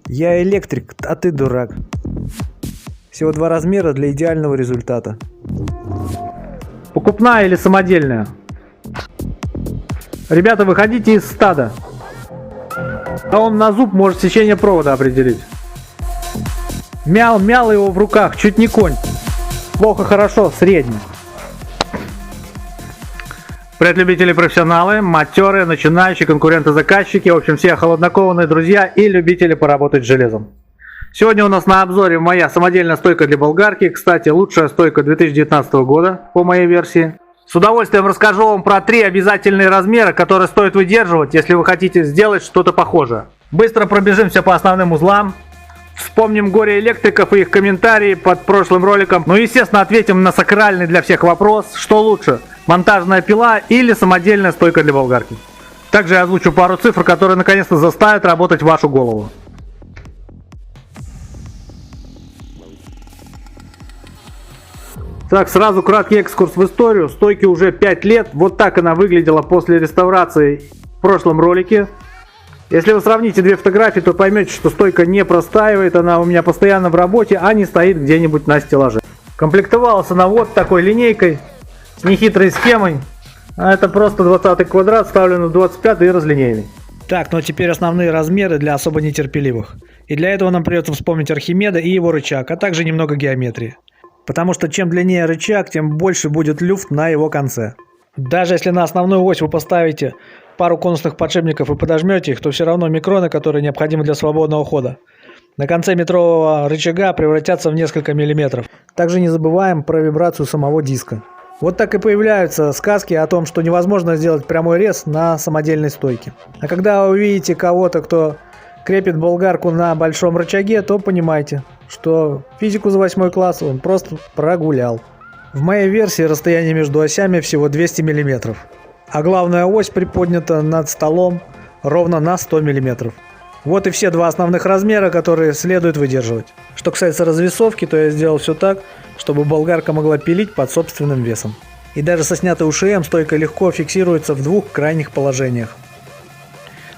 Я электрик, а ты дурак. Всего два размера для идеального результата. Покупная или самодельная? Ребята, выходите из стада. А он на зуб может сечение провода определить. Мял его в руках, чуть не конь. Плохо, хорошо, средний. Привет, любители, профессионалы, матерые, начинающие, конкуренты-заказчики, в общем, все холоднокованные друзья и любители поработать с железом. Сегодня у нас на обзоре моя самодельная стойка для болгарки. Кстати, лучшая стойка 2019 года по моей версии. С удовольствием расскажу вам про 3 обязательные размера, которые стоит выдерживать, если вы хотите сделать что-то похожее. Быстро пробежимся по основным узлам. Вспомним горе электриков и их комментарии под прошлым роликом. Ну и, естественно, ответим на сакральный для всех вопрос, что лучше, монтажная пила или самодельная стойка для болгарки. Также я озвучу пару цифр, которые наконец-то заставят работать вашу голову. Так, сразу краткий экскурс в историю. Стойке уже 5 лет. Вот так она выглядела после реставрации в прошлом ролике. Если вы сравните две фотографии, то поймете, что стойка не простаивает. Она у меня постоянно в работе, а не стоит где-нибудь на стеллаже. Комплектовалась она вот такой линейкой с нехитрой схемой. А это просто 20 квадрат, вставлен в 25 и разлинейный. Так, ну а теперь основные размеры для особо нетерпеливых. И для этого нам придется вспомнить Архимеда и его рычаг, а также немного геометрии. Потому что чем длиннее рычаг, тем больше будет люфт на его конце. Даже если на основную ось вы поставите пару конусных подшипников и подожмете их, то все равно микроны, которые необходимы для свободного хода, на конце метрового рычага превратятся в несколько миллиметров. Также не забываем про вибрацию самого диска. Вот так и появляются сказки о том, что невозможно сделать прямой рез на самодельной стойке. А когда вы увидите кого-то, кто крепит болгарку на большом рычаге, то понимайте, что физику за 8 класс он просто прогулял. В моей версии расстояние между осями всего 200 мм, а главная ось приподнята над столом ровно на 100 мм. Вот и все два основных размера, которые следует выдерживать. Что касается развесовки, то я сделал все так, чтобы болгарка могла пилить под собственным весом. И даже со снятой УШМ стойка легко фиксируется в двух крайних положениях.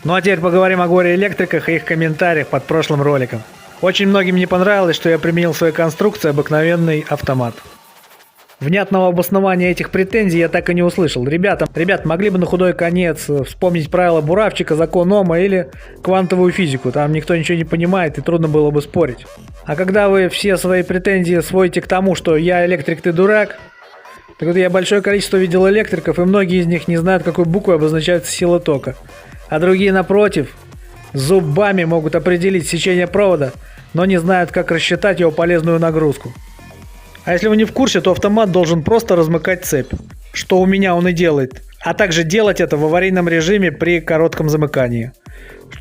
Ну а теперь поговорим о горе-электриках и их комментариях под прошлым роликом. Очень многим не понравилось, что я применил в своей конструкции обыкновенный автомат. Внятного обоснования этих претензий я так и не услышал. Ребят, могли бы на худой конец вспомнить правила Буравчика, закон Ома или квантовую физику. Там никто ничего не понимает и трудно было бы спорить. А когда вы все свои претензии сводите к тому, что я электрик, ты дурак, так вот я большое количество видел электриков, и многие из них не знают, какой буквой обозначается сила тока. А другие, напротив, зубами могут определить сечение провода, но не знают, как рассчитать его полезную нагрузку. А если вы не в курсе, то автомат должен просто размыкать цепь, что у меня он и делает, а также делать это в аварийном режиме при коротком замыкании,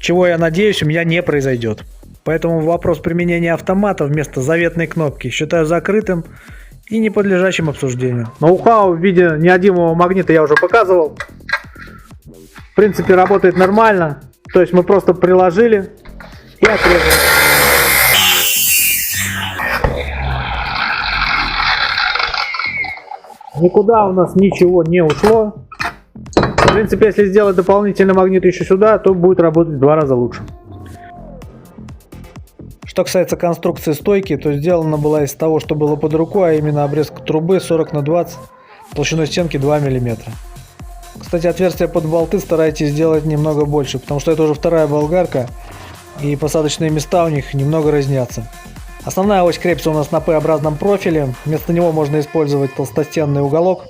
чего, я надеюсь, у меня не произойдет. Поэтому вопрос применения автомата вместо заветной кнопки считаю закрытым и не подлежащим обсуждению. Ноу-хау в виде неодимового магнита я уже показывал. В принципе, работает нормально. То есть мы просто приложили и отрезали. Никуда у нас ничего не ушло. В принципе, если сделать дополнительный магнит еще сюда, то будет работать в 2 раза лучше. Что касается конструкции стойки, то сделана была из того, что было под рукой, а именно обрезка трубы 40 на 20, толщиной стенки 2 мм. Кстати, отверстия под болты старайтесь сделать немного больше, потому что это уже вторая болгарка, и посадочные места у них немного разнятся. Основная ось крепится у нас на П-образном профиле, вместо него можно использовать толстостенный уголок.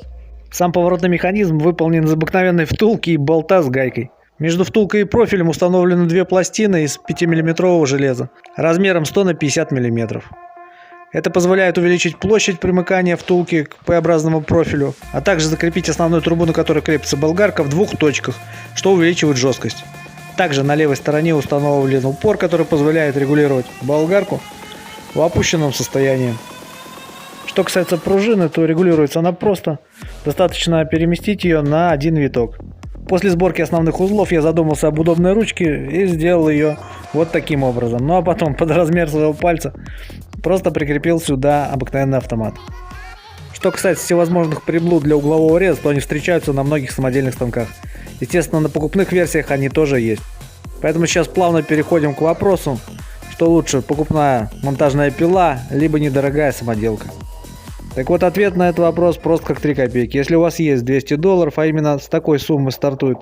Сам поворотный механизм выполнен из обыкновенной втулки и болта с гайкой. Между втулкой и профилем установлены 2 пластины из 5-мм железа, размером 100 на 50 мм. Это позволяет увеличить площадь примыкания втулки к П-образному профилю, а также закрепить основную трубу, на которой крепится болгарка, в 2 точках, что увеличивает жесткость. Также на левой стороне установлен упор, который позволяет регулировать болгарку в опущенном состоянии. Что касается пружины, то регулируется она просто. Достаточно переместить ее на один виток. После сборки основных узлов я задумался об удобной ручке и сделал ее вот таким образом. Ну а потом под размер своего пальца просто прикрепил сюда обыкновенный автомат. Что касается всевозможных приблуд для углового реза, то они встречаются на многих самодельных станках. Естественно, на покупных версиях они тоже есть. Поэтому сейчас плавно переходим к вопросу, что лучше, покупная монтажная пила, либо недорогая самоделка. Так вот, ответ на этот вопрос прост как 3 копейки. Если у вас есть $200, а именно с такой суммы стартует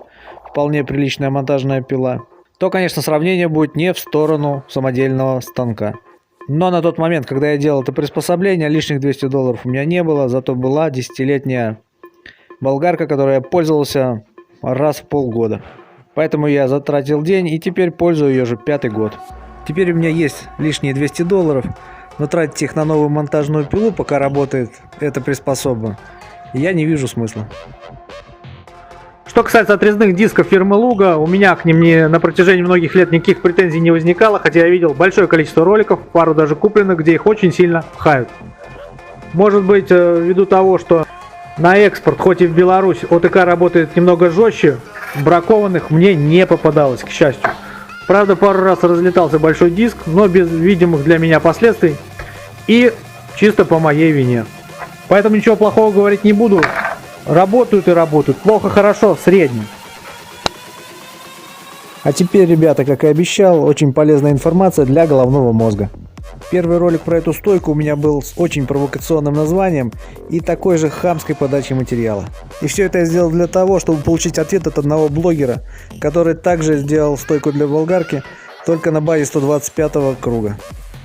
вполне приличная монтажная пила, то, конечно, сравнение будет не в сторону самодельного станка. Но на тот момент, когда я делал это приспособление, лишних $200 у меня не было, зато была 10-летняя болгарка, которой я пользовался раз в полгода. Поэтому я затратил день и теперь пользую ее уже 5-й год. Теперь у меня есть лишние $200, но тратить их на новую монтажную пилу, пока работает эта приспособа, я не вижу смысла. Что касается отрезных дисков фирмы Луга, у меня к ним на протяжении многих лет никаких претензий не возникало, хотя я видел большое количество роликов, пару даже купленных, где их очень сильно хают. Может быть, ввиду того, что на экспорт, хоть и в Беларусь, ОТК работает немного жестче, бракованных мне не попадалось, к счастью. Правда, пару раз разлетался большой диск, но без видимых для меня последствий и чисто по моей вине. Поэтому ничего плохого говорить не буду. Работают и работают. Плохо, хорошо, в среднем. А теперь, ребята, как и обещал, очень полезная информация для головного мозга. Первый ролик про эту стойку у меня был с очень провокационным названием и такой же хамской подачей материала. И все это я сделал для того, чтобы получить ответ от одного блогера, который также сделал стойку для болгарки, только на базе 125-го круга.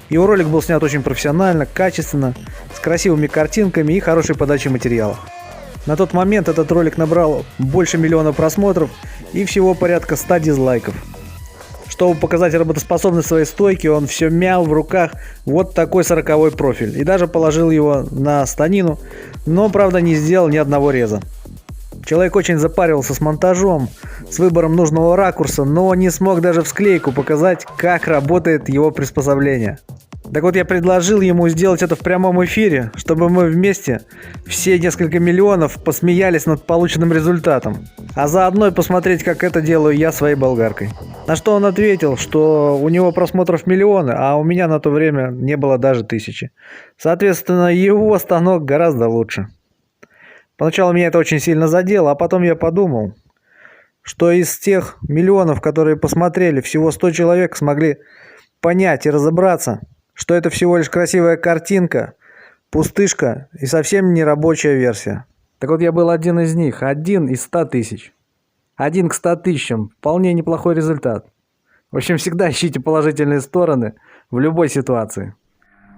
Его ролик был снят очень профессионально, качественно, с красивыми картинками и хорошей подачей материала. На тот момент этот ролик набрал больше 1 миллиона просмотров и всего порядка 100 дизлайков. Чтобы показать работоспособность своей стойки, он все мял в руках вот такой 40-й профиль и даже положил его на станину, но, правда, не сделал ни одного реза. Человек очень запаривался с монтажом, с выбором нужного ракурса, но не смог даже в склейку показать, как работает его приспособление. Так вот, я предложил ему сделать это в прямом эфире, чтобы мы вместе, все несколько миллионов, посмеялись над полученным результатом, а заодно и посмотреть, как это делаю я своей болгаркой. На что он ответил, что у него просмотров миллионы, а у меня на то время не было даже 1000. Соответственно, его станок гораздо лучше. Поначалу меня это очень сильно задело, а потом я подумал, что из тех миллионов, которые посмотрели, всего 100 человек смогли понять и разобраться, что это всего лишь красивая картинка, пустышка и совсем не рабочая версия. Так вот, я был один из них, один из 100 тысяч. 1 к 100 тысячам, вполне неплохой результат. В общем, всегда ищите положительные стороны в любой ситуации.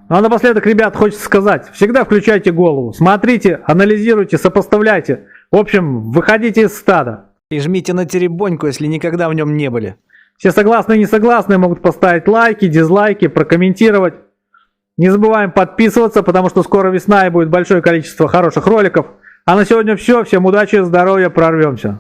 Ну а напоследок, ребят, хочется сказать, всегда включайте голову, смотрите, анализируйте, сопоставляйте. В общем, выходите из стада. И жмите на теребоньку, если никогда в нем не были. Все согласные и несогласные могут поставить лайки, дизлайки, прокомментировать. Не забываем подписываться, потому что скоро весна и будет большое количество хороших роликов. А на сегодня все. Всем удачи, здоровья, прорвемся.